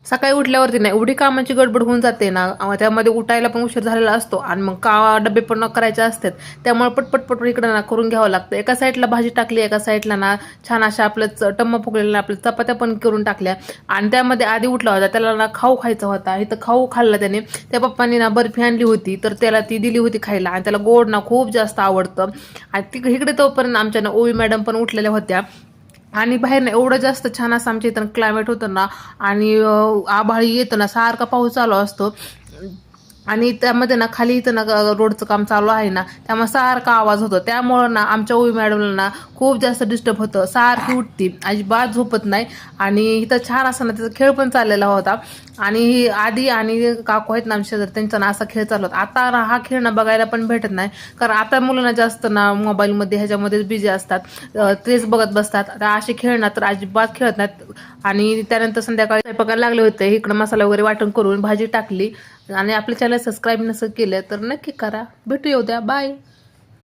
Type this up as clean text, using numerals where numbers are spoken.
सकाळी उठल्यावरती नाही एवढी कामाची गडबड होऊन जाते ना, त्यामध्ये उठायला पण उशीर झालेला असतो आणि मग डबे पण करायचे असतात. त्यामुळे पटपट पटपट इकडं ना करून घ्यावं लागतं. एका साईडला भाजी टाकली, एका साईडला ना छान अशा आपलं टम्म फुगलेल्या आपल्या चपात्या पण करून टाकल्या. आणि त्यामध्ये आधी उठला होता त्याला ना खाऊ खायचा होता. इथं खाऊ खाल्ला त्याने. त्या पप्पांनी ना बर्फी आणली होती तर त्याला ती दिली होती खायला आणि त्याला गोड ना खूप जास्त आवडतं. आणि इकडे तोपर्यंत आमच्या ना ओवी मॅडम पण उठलेल्या होत्या. आणि बाहेर ना एवढं जास्त छान असं आमच्या इथं क्लायमेट होतं ना, आणि आभाळी येतं ना, सारखा पाऊस चालू असतो. आणि त्यामध्ये ना खाली इथं ना रोडचं काम चालू आहे ना, त्यामुळे सारखा आवाज होतो. त्यामुळं ना आमच्या ओवी मॅडमला ना खूप जास्त डिस्टर्ब होतं. सारखी उठती, अजिबात झोपत नाही. आणि इथं छान असं ना त्याचा खेळ पण चाललेला होता. आणि आधी आणि काकू आहेत ना आमच्या शेजारी, त्यांचा ना असा खेळ चालू होता. आता ना हा खेळ ना बघायला पण भेटत नाही, कारण आता मुलांना जास्त ना मोबाईलमध्ये ह्याच्यामध्येच बिझी असतात. तेच बघत बसतात. आता असे खेळ ना तर अजिबात खेळत नाहीत. आणि त्यानंतर संध्याकाळी स्वयंपाकाला लागले होते. इकडं मसाला वगैरे वाटून करून भाजी टाकली. आणि आपल्या चॅनल सबस्क्राईब नसेल केलं तर नक्की करा. भेटूया उद्या. बाय.